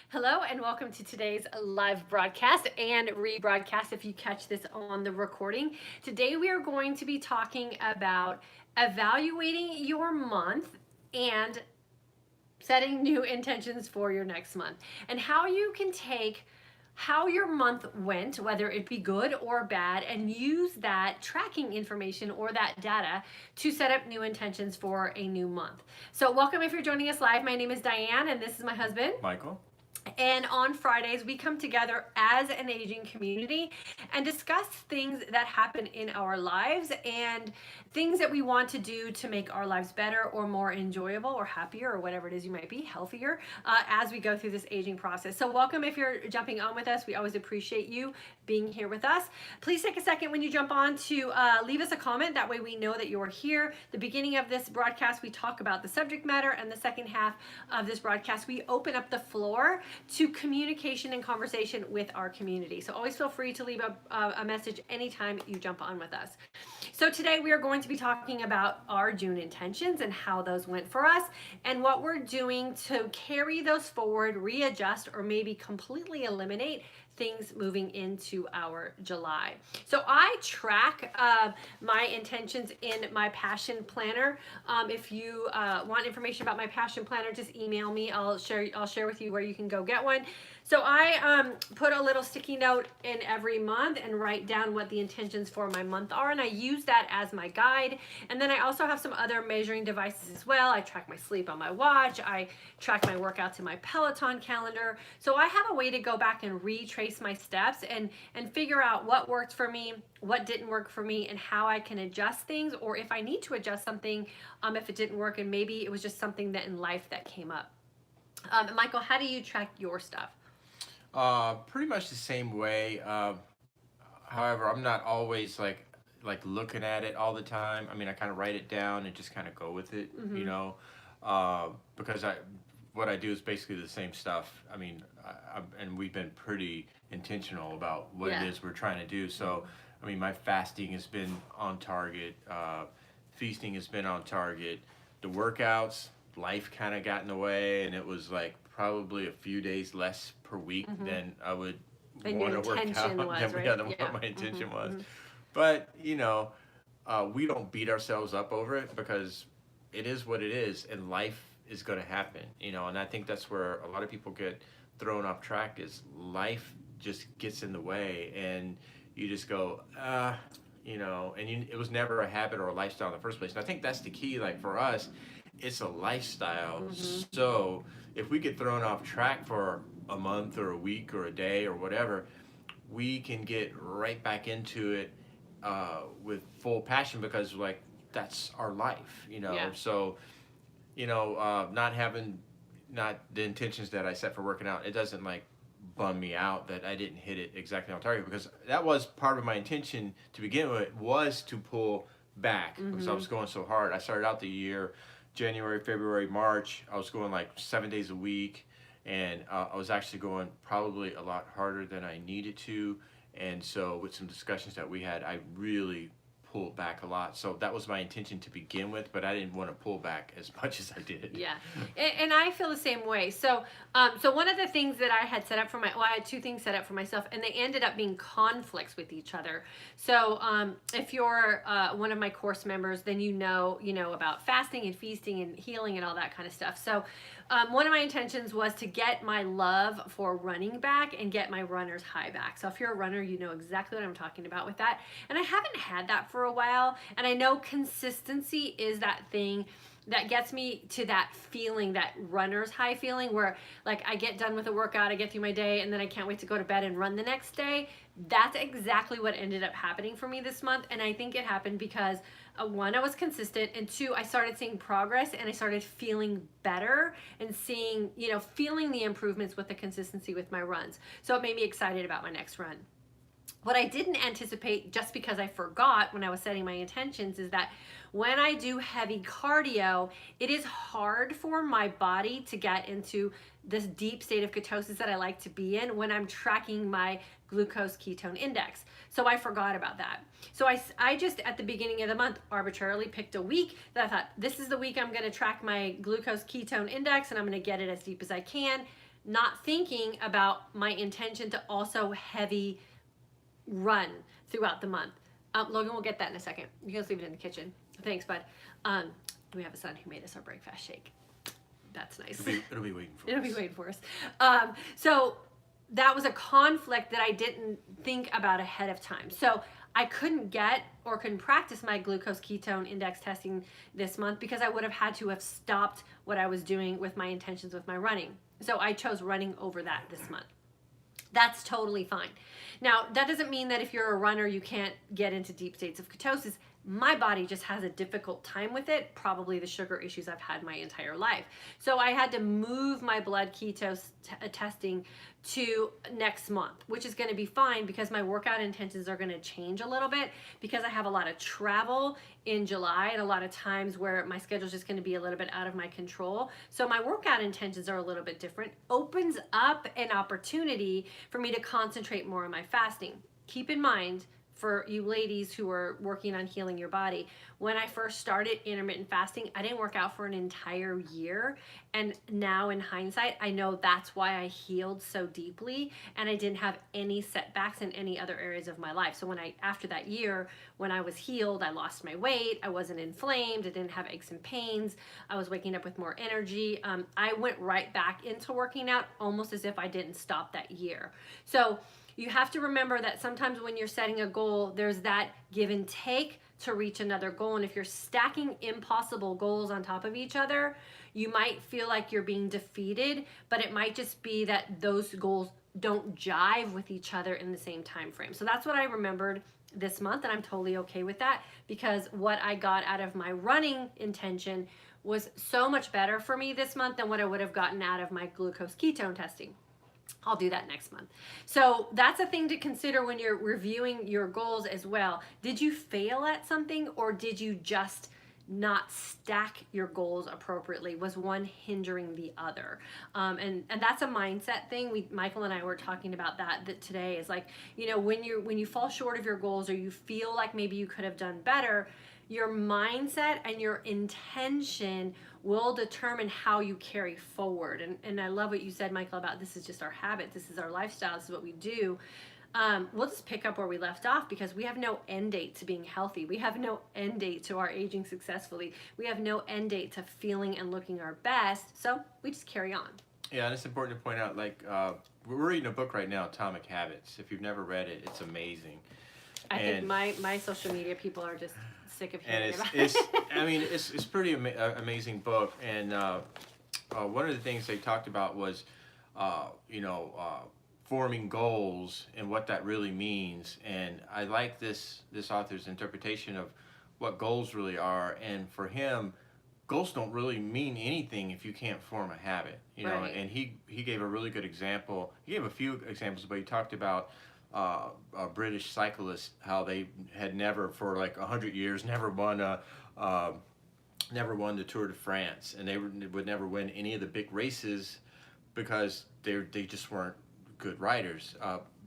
Hello and welcome to today's live broadcast and rebroadcast if you catch this on the recording. Today we are going to be talking about evaluating your month and setting new intentions for your next month and how you can take how your month went, whether it be good or bad, and use that tracking information or that data to set up new intentions for a new month. So welcome if you're joining us live. My name is Diane and this is my husband, Michael. and on Fridays, we come together as an aging community and discuss things that happen in our lives and things that we want to do to make our lives better or more enjoyable or happier or whatever it is you might be, healthier, as we go through this aging process. So welcome if you're jumping on with us. We always appreciate you being here with us. Please take a second when you jump on to leave us a comment. That way we know that you're here. The beginning of this broadcast, we talk about the subject matter, and the second half of this broadcast, we open up the floor to communication and conversation with our community. So always feel free to leave a message anytime you jump on with us. So today we are going to be talking about our June intentions and how those went for us and what we're doing to carry those forward, readjust, or maybe completely eliminate things moving into our July. So I track my intentions in my passion planner. If you want information about my passion planner, just email me. I'll share with you where you can go get one. So I put a little sticky note in every month and write down what the intentions for my month are, and I use that as my guide. And then I also have some other measuring devices as well. I track my sleep on my watch. I track my workouts in my Peloton calendar. So I have a way to go back and retrace my steps and figure out what worked for me, what didn't work for me, and how I can adjust things, or if I need to adjust something, if it didn't work and maybe it was just something that in life that came up. Michael, how do you track your stuff? Pretty much the same way. However, I'm not always like looking at it all the time. I mean, I kind of write it down and just kind of go with it, because what I do is basically the same stuff. I mean, and we've been pretty intentional about what it is we're trying to do. So, I mean, my fasting has been on target. Feasting has been on target. The workouts, life kind of got in the way, and it was like probably a few days less per week than I would want to work out. What my intention was. But, we don't beat ourselves up over it because it is what it is, and life is going to happen, and I think that's where a lot of people get thrown off track is life just gets in the way, and you just go, it was never a habit or a lifestyle in the first place. And I think that's the key, like for us, it's a lifestyle. So if we get thrown off track for a month or a week or a day or whatever, we can get right back into it with full passion because like that's our life, So, not the intentions that I set for working out, it doesn't like bum me out that I didn't hit it exactly on target, because that was part of my intention to begin with, was to pull back because I was going so hard. I started out the year January, February, March, I was going like 7 days a week, and I was actually going probably a lot harder than I needed to. And so with some discussions that we had, I really pulled back a lot. So that was my intention to begin with, but I didn't want to pull back as much as I did. Yeah, and I feel the same way. So, so one of the things that I had set up for I had two things set up for myself, and they ended up being conflicts with each other. So, if you're one of my course members, then you know about fasting and feasting and healing and all that kind of stuff. So, one of my intentions was to get my love for running back and get my runner's high back. So if you're a runner, you know exactly what I'm talking about with that. And I haven't had that for a while. And I know consistency is that thing that gets me to that feeling, that runner's high feeling, where like I get done with a workout, I get through my day, and then I can't wait to go to bed and run the next day. That's exactly what ended up happening for me this month. And I think it happened because one, I was consistent, and two, I started seeing progress and I started feeling better and feeling the improvements with the consistency with my runs. So it made me excited about my next run. What I didn't anticipate, just because I forgot when I was setting my intentions, is that when I do heavy cardio, it is hard for my body to get into this deep state of ketosis that I like to be in when I'm tracking my glucose ketone index. So I forgot about that. So I just, at the beginning of the month, arbitrarily picked a week that I thought, this is the week I'm going to track my glucose ketone index and I'm going to get it as deep as I can. not thinking about my intention to also heavy run throughout the month. Logan will get that in a second. You can just leave it in the kitchen. Thanks, bud. We have a son who made us our breakfast shake. That's nice. It'll be waiting for us. It'll be waiting for us. So that was a conflict that I didn't think about ahead of time. So I couldn't get or couldn't practice my glucose ketone index testing this month because I would have had to have stopped what I was doing with my intentions with my running. So I chose running over that this month. That's totally fine. Now, that doesn't mean that if you're a runner, you can't get into deep states of ketosis. My body just has a difficult time with it, probably the sugar issues I've had my entire life. So I had to move my blood ketose testing to next month, which is going to be fine because my workout intentions are going to change a little bit because I have a lot of travel in July and a lot of times where my schedule is just going to be a little bit out of my control. So my workout intentions are a little bit different. Opens up an opportunity for me to concentrate more on my fasting. Keep in mind, for you ladies who are working on healing your body, when I first started intermittent fasting, I didn't work out for an entire year. And now in hindsight, I know that's why I healed so deeply and I didn't have any setbacks in any other areas of my life. So after that year, when I was healed, I lost my weight, I wasn't inflamed, I didn't have aches and pains, I was waking up with more energy. I went right back into working out almost as if I didn't stop that year. So you have to remember that sometimes when you're setting a goal, there's that give and take to reach another goal. And if you're stacking impossible goals on top of each other, you might feel like you're being defeated, but it might just be that those goals don't jive with each other in the same time frame. So that's what I remembered this month, and I'm totally okay with that because what I got out of my running intention was so much better for me this month than what I would have gotten out of my glucose ketone testing. I'll do that next month. So that's a thing to consider when you're reviewing your goals as well. Did you fail at something or did you just not stack your goals appropriately? Was one hindering the other? And that's a mindset thing. Michael and I were talking about that today is like, you know, when you fall short of your goals or you feel like maybe you could have done better, your mindset and your intention will determine how you carry forward. And I love what you said, Michael, about this is just our habit. This is our lifestyle. This is what we do. We'll just pick up where we left off because we have no end date to being healthy. We have no end date to our aging successfully. We have no end date to feeling and looking our best. So we just carry on. Yeah, and it's important to point out, like, we're reading a book right now, Atomic Habits. If you've never read it, it's amazing. I think my social media people are just sick of hearing about it. I mean, it's pretty amazing book. And one of the things they talked about was, forming goals and what that really means. And I like this author's interpretation of what goals really are. And for him, goals don't really mean anything if you can't form a habit. You know. And he gave a really good example. He gave a few examples, but he talked about a British cyclist, how they had never for like 100 years never won the Tour de France, and they would never win any of the big races because they just weren't good riders.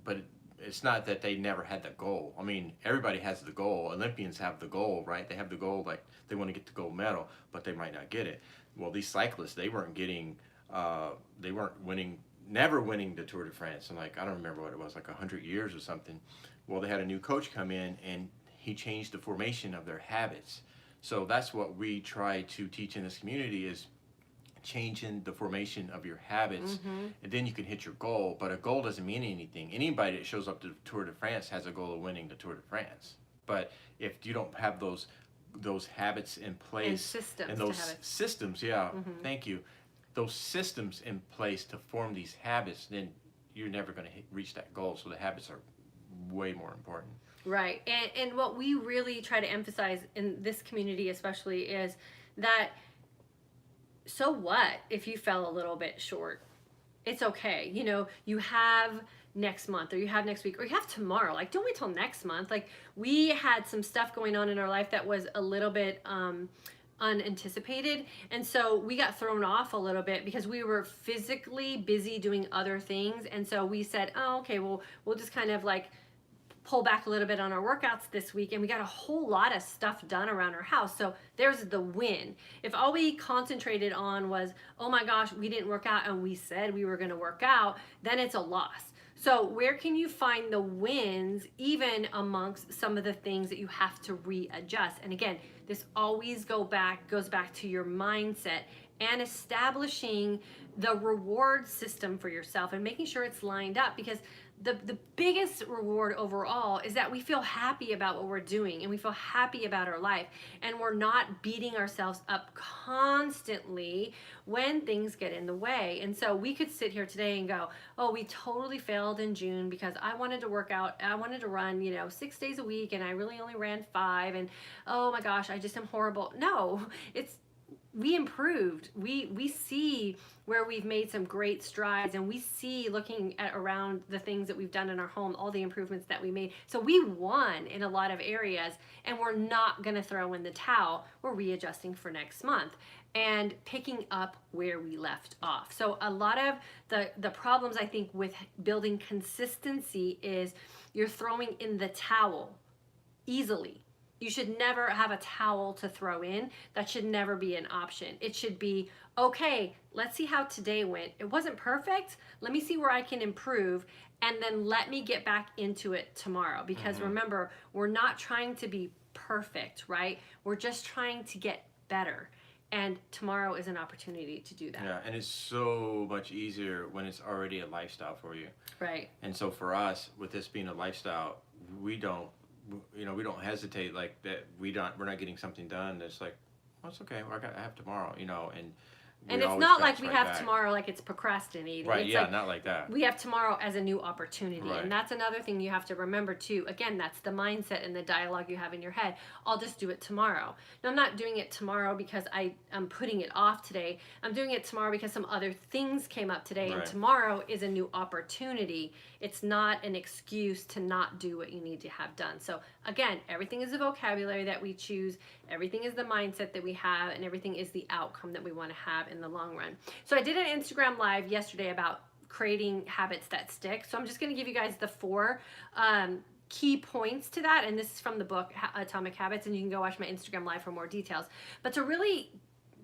But it's not that they never had the goal. I mean, everybody has the goal. Olympians have the goal, right? They have the goal, like they want to get the gold medal, but they might not get it. Well, these cyclists, they weren't winning. Never winning the Tour de France in like, I don't remember what it was, like 100 years or something. Well, they had a new coach come in and he changed the formation of their habits. So that's what we try to teach in this community is changing the formation of your habits, and then you can hit your goal. But a goal doesn't mean anything. Anybody that shows up to the Tour de France has a goal of winning the Tour de France. But if you don't have those habits in place and those systems, thank you. Those systems in place to form these habits, then you're never going to reach that goal. So the habits are way more important. Right. And what we really try to emphasize in this community especially is that so what if you fell a little bit short? It's okay. You know, you have next month or you have next week or you have tomorrow. Like, don't wait till next month. Like, we had some stuff going on in our life that was a little bit unanticipated, and so we got thrown off a little bit because we were physically busy doing other things, and so we said, oh, okay, well, we'll just kind of like pull back a little bit on our workouts this week, and we got a whole lot of stuff done around our house. So there's the win. If all we concentrated on was, oh my gosh, we didn't work out and we said we were going to work out, then it's a loss. So where can you find the wins even amongst some of the things that you have to readjust? And again, this always goes back to your mindset and establishing the reward system for yourself and making sure it's lined up, because the biggest reward overall is that we feel happy about what we're doing and we feel happy about our life, and we're not beating ourselves up constantly when things get in the way. And so we could sit here today and go, oh, we totally failed in June because I wanted to work out, I wanted to run 6 days a week and I really only ran 5, and oh my gosh, I just am horrible. No, we improved. We see where we've made some great strides, and we see, looking at around the things that we've done in our home, all the improvements that we made. So we won in a lot of areas, and we're not going to throw in the towel. We're readjusting for next month and picking up where we left off. So a lot of the problems, I think, with building consistency is you're throwing in the towel easily. You should never have a towel to throw in. That should never be an option. It should be, okay, let's see how today went. It wasn't perfect. Let me see where I can improve, and then let me get back into it tomorrow. Because remember, we're not trying to be perfect, right? We're just trying to get better. And tomorrow is an opportunity to do that. Yeah, and it's so much easier when it's already a lifestyle for you. Right. And so for us, with this being a lifestyle, we don't hesitate like that. We're not getting something done. It's like, oh, it's okay. I have tomorrow, and it's not like we have tomorrow like it's procrastinating. Right, it's yeah, not like that. We have tomorrow as a new opportunity. Right. And that's another thing you have to remember too. Again, that's the mindset and the dialogue you have in your head. I'll just do it tomorrow. Now, I'm not doing it tomorrow because I'm putting it off today. I'm doing it tomorrow because some other things came up today. Right. And tomorrow is a new opportunity. It's not an excuse to not do what you need to have done. So again, everything is the vocabulary that we choose. Everything is the mindset that we have, and everything is the outcome that we want to have in the long run. So I did an Instagram live yesterday about creating habits that stick. So I'm just going to give you guys the 4 key points to that. And this is from the book Atomic Habits, and you can go watch my Instagram live for more details. But to really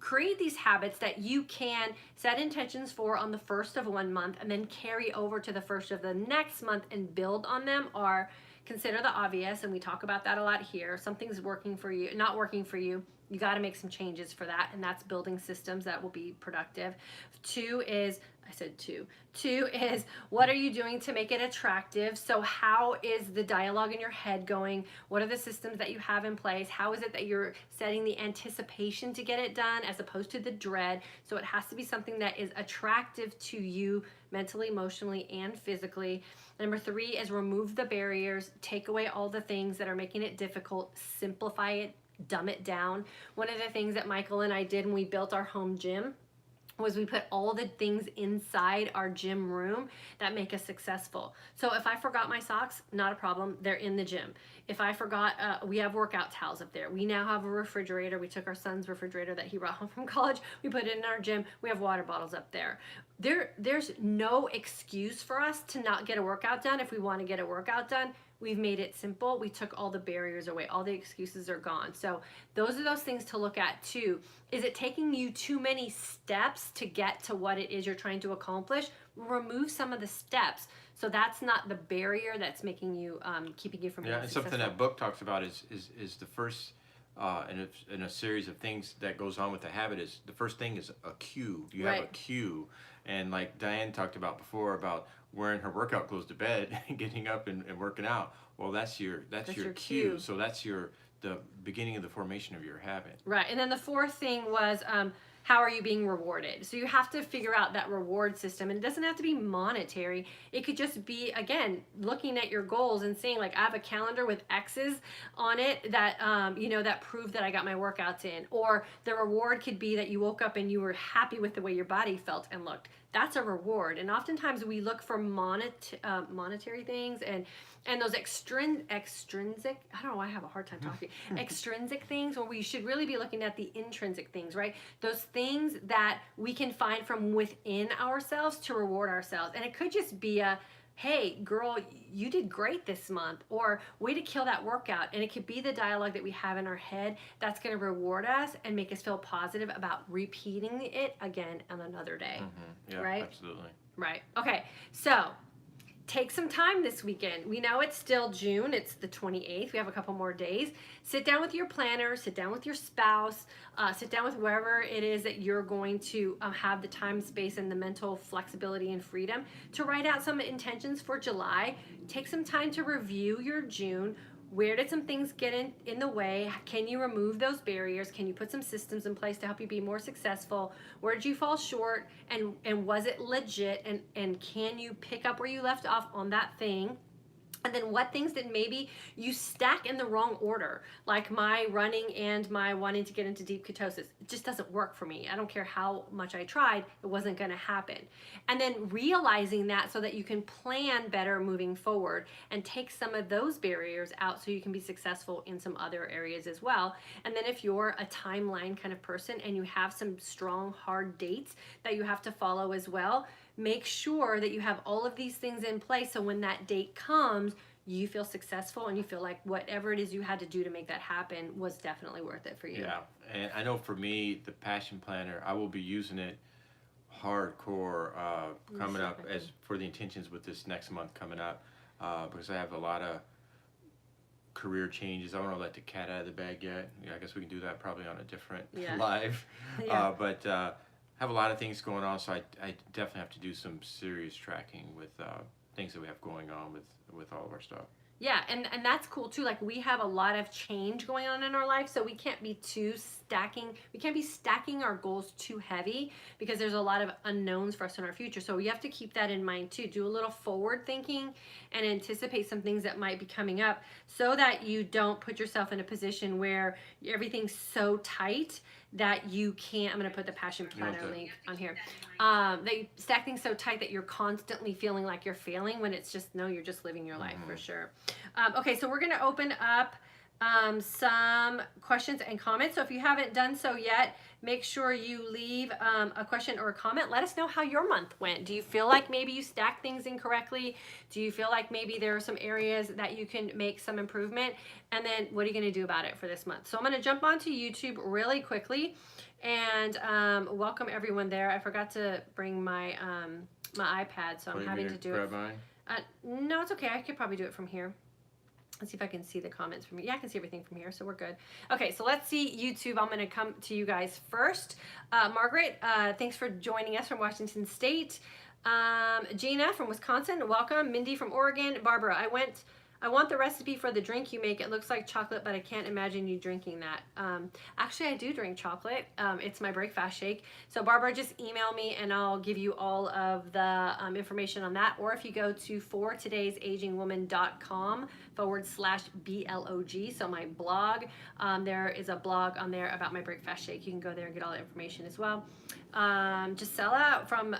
create these habits that you can set intentions for on the first of one month and then carry over to the first of the next month and build on them are: consider the obvious, and we talk about that a lot here. Something's working for you, not working for you. You got to make some changes for that, and that's building systems that will be productive. 2 is, I said 2. 2 is, what are you doing to make it attractive? So how is the dialogue in your head going? What are the systems that you have in place? How is it that you're setting the anticipation to get it done as opposed to the dread? So it has to be something that is attractive to you mentally, emotionally, and physically. Number 3 is remove the barriers, take away all the things that are making it difficult, simplify it, dumb it down. One of the things that Michael and I did when we built our home gym was we put all the things inside our gym room that make us successful. So if I forgot my socks, not a problem, they're in the gym. If I forgot, we have workout towels up there. We now have a refrigerator. We took our son's refrigerator that he brought home from college. We put it in our gym. We have water bottles up there. There's no excuse for us to not get a workout done if we want to get a workout done. We've made it simple. We took all the barriers away. All the excuses are gone. So those are those things to look at too. Is it taking you too many steps to get to what it is you're trying to accomplish? Remove some of the steps. So that's not the barrier that's making you, keeping you from being successful. And something that book talks about is the first in a series of things that goes on with the habit is the first thing is a cue. You have a cue. And like Diane talked about before about wearing her workout clothes to bed and getting up and working out. Well, that's your cue. So that's the beginning of the formation of your habit. Right. And then the 4th thing was how are you being rewarded? So you have to figure out that reward system, and it doesn't have to be monetary. It could just be, again, looking at your goals and saying, like, I have a calendar with X's on it that, that prove that I got my workouts in. Or the reward could be that you woke up and you were happy with the way your body felt and looked. That's a reward. And oftentimes we look for monetary things and those extrinsic, I don't know why I have a hard time talking, extrinsic things, where we should really be looking at the intrinsic things, right? Those things that we can find from within ourselves to reward ourselves. And it could just be hey, girl, you did great this month, or way to kill that workout. And it could be the dialogue that we have in our head that's going to reward us and make us feel positive about repeating it again on another day. Yeah, right? absolutely. Right. Okay. So take some time this weekend. We know it's still June. It's the 28th. We have a couple more days. Sit down with your planner, sit down with your spouse, sit down with wherever it is that you're going to have the time, space, and the mental flexibility and freedom to write out some intentions for July. Take some time to review your June. Where did some things get in the way? Can you remove those barriers? Can you put some systems in place to help you be more successful? Where did you fall short? And was it legit? And can you pick up where you left off on that thing? And then what things did maybe you stack in the wrong order, like my running and my wanting to get into deep ketosis. It just doesn't work for me. I don't care how much I tried, it wasn't going to happen. And then realizing that so that you can plan better moving forward and take some of those barriers out so you can be successful in some other areas as well. And then if you're a timeline kind of person and you have some strong, hard dates that you have to follow as well, make sure that you have all of these things in place so when that date comes, you feel successful and you feel like whatever it is you had to do to make that happen was definitely worth it for you. Yeah, and I know for me, the Passion Planner, I will be using it hardcore coming up as for the intentions with this next month coming up because I have a lot of career changes. I don't want to let the cat out of the bag yet. Yeah, I guess we can do that probably on a different live. But have a lot of things going on, so I definitely have to do some serious tracking with things that we have going on with all of our stuff. Yeah, and that's cool too. Like we have a lot of change going on in our life, so we can't be stacking our goals too heavy because there's a lot of unknowns for us in our future. So we have to keep that in mind too. Do a little forward thinking and anticipate some things that might be coming up so that you don't put yourself in a position where everything's so tight that you can't. I'm going to put the Passion Planner link on here. They stack things so tight that you're constantly feeling like you're failing when it's just, no, you're just living your life for sure. Okay, so we're going to open up some questions and comments. So if you haven't done so yet, make sure you leave a question or a comment. Let us know how your month went. Do you feel like maybe you stacked things incorrectly? Do you feel like maybe there are some areas that you can make some improvement? And then what are you going to do about it for this month? So I'm going to jump onto YouTube really quickly and welcome everyone there. I forgot to bring my my iPad, so I'm having to do it. No, it's okay. I could probably do it from here. Let's see if I can see the comments from here. Yeah, I can see everything from here, so we're good. Okay, so let's see YouTube. I'm going to come to you guys first. Margaret, thanks for joining us from Washington State. Gina from Wisconsin, welcome. Mindy from Oregon. Barbara, I want the recipe for the drink you make. It looks like chocolate, but I can't imagine you drinking that. Actually, I do drink chocolate. It's my breakfast shake. So Barbara, just email me and I'll give you all of the information on that. Or if you go to fortoday'sagingwoman.com/blog, so my blog, there is a blog on there about my breakfast shake. You can go there and get all the information as well. Gisela from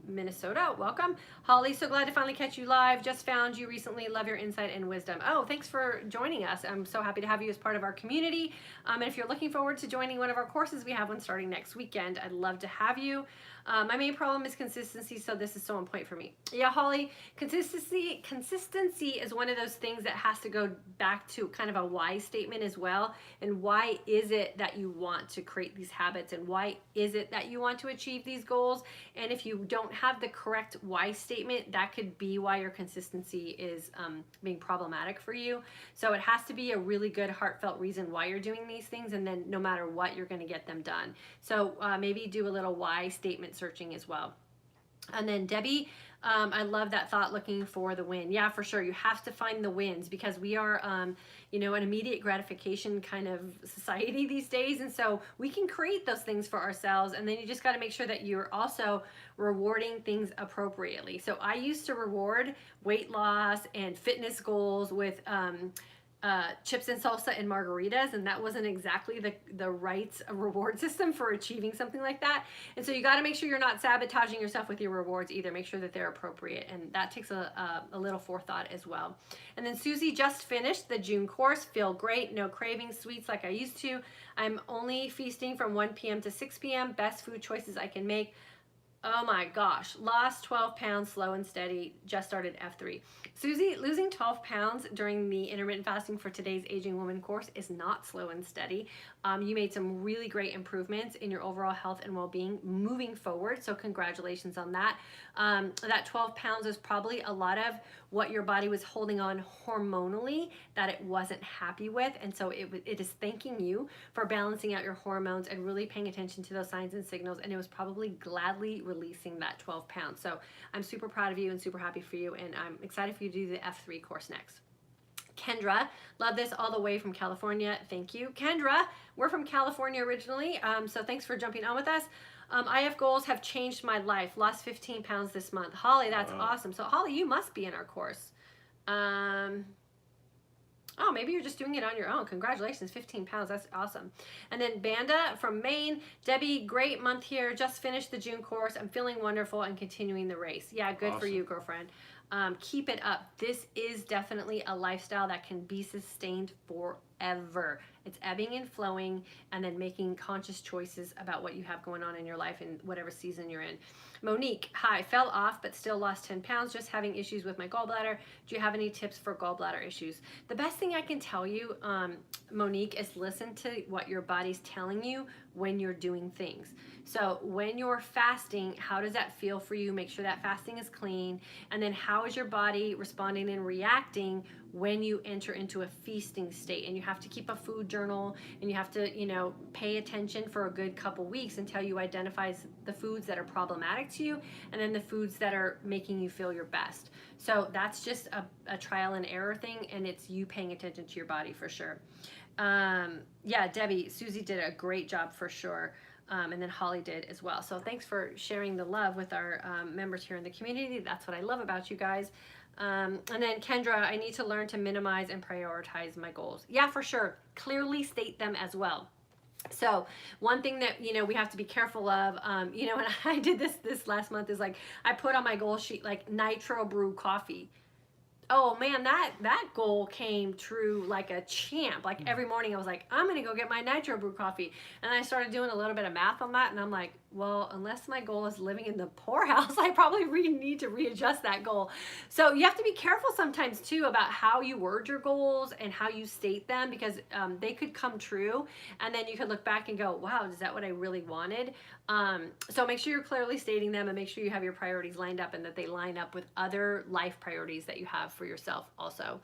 Minnesota, welcome. Holly, so glad to finally catch you live. Just found you recently. Love your insight and wisdom. Oh, thanks for joining us. I'm so happy to have you as part of our community. And if you're looking forward to joining one of our courses, we have one starting next weekend. I'd love to have you. My main problem is consistency, so this is so on point for me. Yeah, Holly, consistency is one of those things that has to go back to kind of a why statement as well. And why is it that you want to create these habits? And why is it that you want to achieve these goals? And if you don't have the correct why statement, that could be why your consistency is being problematic for you. So it has to be a really good heartfelt reason why you're doing these things, and then no matter what, you're going to get them done. So maybe do a little why statement searching as well. And then Debbie, I love that thought, looking for the win. Yeah, for sure. You have to find the wins because we are, an immediate gratification kind of society these days. And so we can create those things for ourselves. And then you just got to make sure that you're also rewarding things appropriately. So I used to reward weight loss and fitness goals with, chips and salsa and margaritas, and that wasn't exactly the right reward system for achieving something like that. And so you got to make sure you're not sabotaging yourself with your rewards either. Make sure that they're appropriate, and that takes a little forethought as well. And then Susie just finished the June course. Feel great, no craving sweets like I used to. I'm only feasting from 1 p.m. to 6 p.m. Best food choices I can make. Oh my gosh, lost 12 pounds, slow and steady, just started F3. Susie, losing 12 pounds during the intermittent fasting for today's Aging Woman course is not slow and steady. You made some really great improvements in your overall health and well-being moving forward, so congratulations on that. That 12 pounds is probably a lot of what your body was holding on hormonally that it wasn't happy with, and so it is thanking you for balancing out your hormones and really paying attention to those signs and signals, and it was probably gladly releasing that 12 pounds. So I'm super proud of you and super happy for you, and I'm excited for you to do the F3 course next. Kendra, love this all the way from California. Thank you. Kendra, we're from California originally, so thanks for jumping on with us. IF goals have changed my life. Lost 15 pounds this month. Holly, that's awesome. So Holly, you must be in our course. Oh, maybe you're just doing it on your own. Congratulations, 15 pounds. That's awesome. And then Banda from Maine. Debbie, great month here. Just finished the June course. I'm feeling wonderful and continuing the race. Yeah, good for you, girlfriend. Keep it up. This is definitely a lifestyle that can be sustained forever. It's ebbing and flowing, and then making conscious choices about what you have going on in your life in whatever season you're in. Monique, hi, fell off but still lost 10 pounds, just having issues with my gallbladder. Do you have any tips for gallbladder issues? The best thing I can tell you, Monique, is listen to what your body's telling you when you're doing things. So when you're fasting, how does that feel for you? Make sure that fasting is clean. And then how is your body responding and reacting when you enter into a feasting state? And you have to keep a food journal, and you have to, pay attention for a good couple weeks until you identify the foods that are problematic to you, and then the foods that are making you feel your best. So that's just a trial and error thing, and it's you paying attention to your body for sure. Yeah, Debbie, Susie did a great job for sure. And then Holly did as well. So thanks for sharing the love with our members here in the community. That's what I love about you guys. And then Kendra, I need to learn to minimize and prioritize my goals. Yeah, for sure. Clearly state them as well. So one thing that, we have to be careful of, when I did this last month is like, I put on my goal sheet, like nitro brew coffee. Oh man, that goal came true like a champ. Like every morning I was like, I'm gonna go get my nitro brew coffee. And I started doing a little bit of math on that, and I'm like, well, unless my goal is living in the poorhouse, I probably need to readjust that goal. So you have to be careful sometimes too about how you word your goals and how you state them, because they could come true, and then you could look back and go, wow, is that what I really wanted? So make sure you're clearly stating them, and make sure you have your priorities lined up and that they line up with other life priorities that you have for yourself also.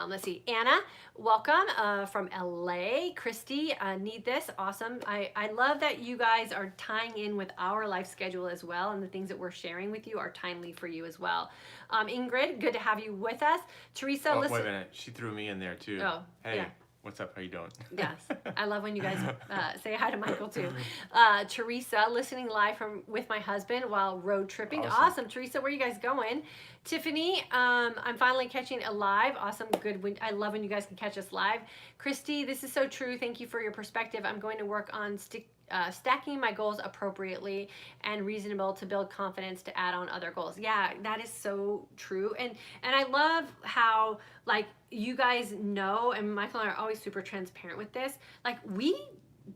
Let's see, Anna, welcome from LA. Christy, need this, awesome. I love that you guys are tying in with our life schedule as well, and the things that we're sharing with you are timely for you as well. Ingrid, good to have you with us. Teresa, listen. Wait a minute, she threw me in there too. Oh, hey. Yeah. What's up? How you doing? Yes, I love when you guys say hi to Michael too. Teresa, listening live with my husband while road tripping. Awesome. Teresa, where are you guys going? Tiffany, I'm finally catching a live. Awesome, good. I love when you guys can catch us live. Christy, this is so true. Thank you for your perspective. I'm going to work on stacking my goals appropriately and reasonable to build confidence to add on other goals. Yeah, that is so true. And I love how, like, you guys know, and Michael and I are always super transparent with this, like, we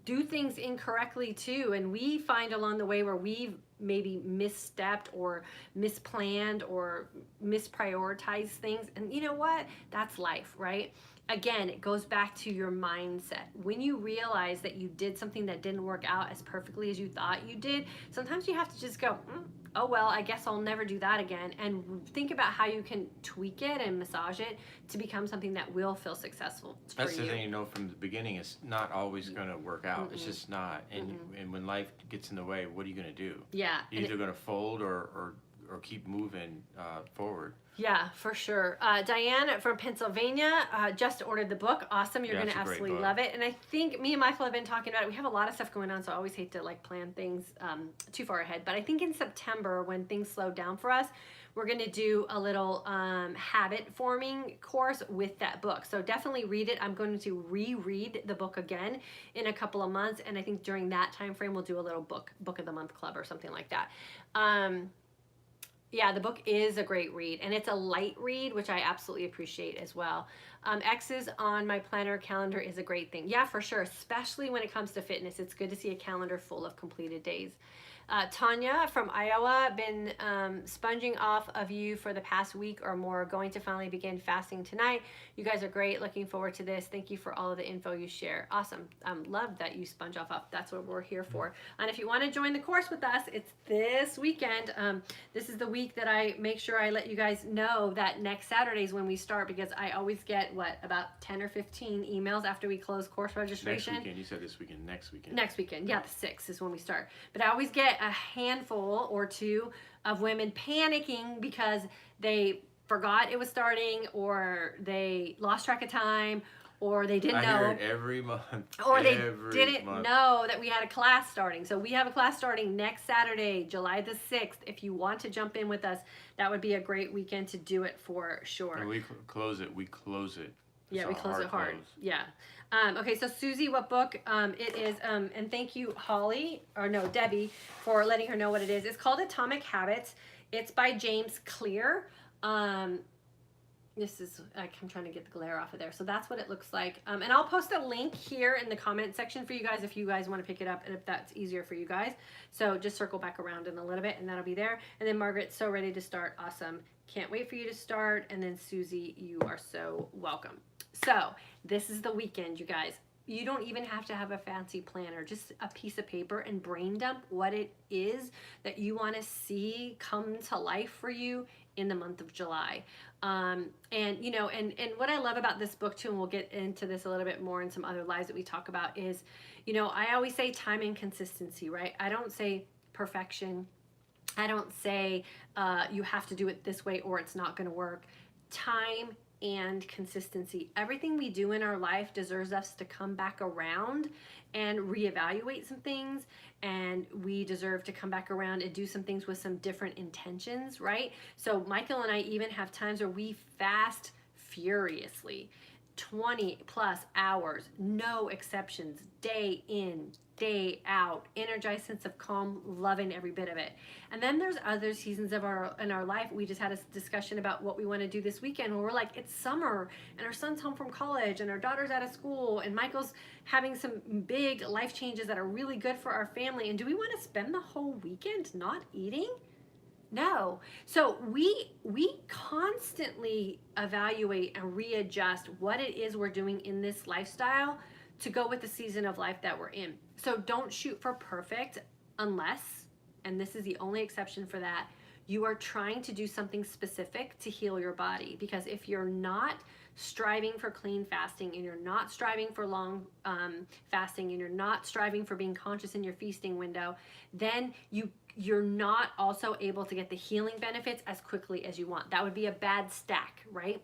do things incorrectly too, and we find along the way where we've maybe misstepped or misplanned or misprioritized things, and you know what? That's life, right? Again, it goes back to your mindset. When you realize that you did something that didn't work out as perfectly as you thought you did, sometimes you have to just go, oh well, I guess I'll never do that again, and think about how you can tweak it and massage it to become something that will feel successful for you. That's the thing, from the beginning, it's not always going to work out. It's just not. And when life gets in the way, what are you going to do? Yeah. You're either going to fold or keep moving forward. Yeah, for sure. Diane from Pennsylvania just ordered the book. Awesome. You're going to absolutely love it. And I think me and Michael have been talking about it. We have a lot of stuff going on, so I always hate to plan things too far ahead. But I think in September, when things slow down for us, we're going to do a little habit forming course with that book. So definitely read it. I'm going to reread the book again in a couple of months. And I think during that time frame, we'll do a little book of the month club or something like that. Yeah, the book is a great read, and it's a light read, which I absolutely appreciate as well. X's on my planner calendar is a great thing. Yeah, for sure, especially when it comes to fitness. It's good to see a calendar full of completed days. Tanya from Iowa, been sponging off of you for the past week or more. Going to finally begin fasting tonight. You guys are great. Looking forward to this. Thank you for all of the info you share. Awesome. Love that you sponge off. That's what we're here for. And if you want to join the course with us, it's this weekend. This is the week that I make sure I let you guys know that next Saturday is when we start, because I always get about 10 or 15 emails after we close course registration. Next weekend. You said this weekend. Next weekend. Next weekend. Yeah, the 6th is when we start. But I always get a handful or two of women panicking because they forgot it was starting, or they lost track of time, or they didn't know. I hear it every month. Or they didn't know that we had a class starting. So we have a class starting next Saturday, July the 6th. If you want to jump in with us, that would be a great weekend to do it for sure. And we close it. Yeah, we close it hard. Yeah. Okay, so Susie, what book it is, and thank you, Debbie, for letting her know what it is. It's called Atomic Habits. It's by James Clear. This is, I'm trying to get the glare off of there. So that's what it looks like. And I'll post a link here in the comment section for you guys if you guys want to pick it up and if that's easier for you guys. So just circle back around in a little bit and that'll be there. And then Margaret, so ready to start. Awesome. Can't wait for you to start. And then Susie, you are so welcome. So this is the weekend, you guys. You don't even have to have a fancy planner, just a piece of paper, and brain dump what it is that you want to see come to life for you in the month of July. And what I love about this book too, and we'll get into this a little bit more in some other lives that we talk about, is, I always say time and consistency, right? I don't say perfection. I don't say you have to do it this way or it's not going to work. Time and consistency. Everything we do in our life deserves us to come back around and reevaluate some things, and we deserve to come back around and do some things with some different intentions, right? So Michael and I even have times where we fast furiously, 20 plus hours, no exceptions, day in, day out, energized sense of calm, loving every bit of it. And then there's other seasons in our life. We just had a discussion about what we want to do this weekend, where we're like, it's summer and our son's home from college and our daughter's out of school and Michael's having some big life changes that are really good for our family. And do we want to spend the whole weekend not eating? No. So we constantly evaluate and readjust what it is we're doing in this lifestyle to go with the season of life that we're in. So don't shoot for perfect unless, and this is the only exception for that, you are trying to do something specific to heal your body. Because if you're not striving for clean fasting, and you're not striving for long fasting, and you're not striving for being conscious in your feasting window, then you're not also able to get the healing benefits as quickly as you want. That would be a bad stack, right?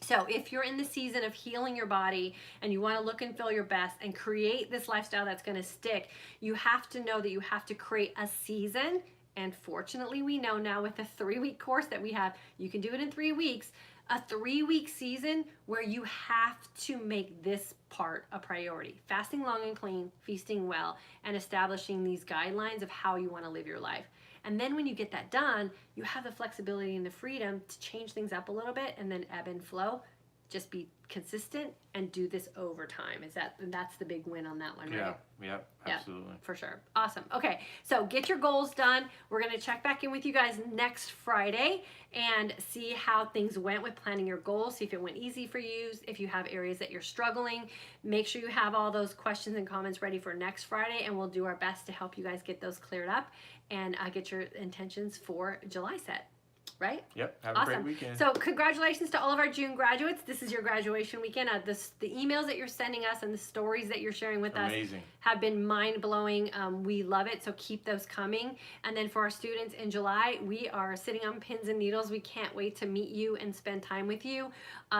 So if you're in the season of healing your body and you want to look and feel your best and create this lifestyle that's going to stick, you have to know that you have to create a season. And fortunately, we know now with the 3-week course that we have, you can do it in 3 weeks, a 3-week season where you have to make this part a priority. Fasting long and clean, feasting well, and establishing these guidelines of how you want to live your life. And then when you get that done, you have the flexibility and the freedom to change things up a little bit and then ebb and flow. Just be consistent and do this over time. That's the big win on that one, right? Yeah, absolutely. Yeah, for sure. Awesome. Okay, so get your goals done. We're going to check back in with you guys next Friday and see how things went with planning your goals, see if it went easy for you, if you have areas that you're struggling. Make sure you have all those questions and comments ready for next Friday, and we'll do our best to help you guys get those cleared up and get your intentions for July set. Right? Yep. Have awesome. a great weekend. So congratulations to all of our June graduates. This is your graduation weekend. The emails that you're sending us and the stories that you're sharing with us have been mind-blowing. We love it. So keep those coming. And then for our students in July, we are sitting on pins and needles. We can't wait to meet you and spend time with you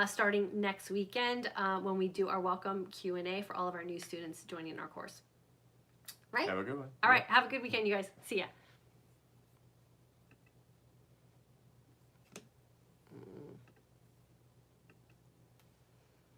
starting next weekend when we do our welcome Q&A for all of our new students joining our course. Right? Have a good one. All right. Have a good weekend, you guys. See ya.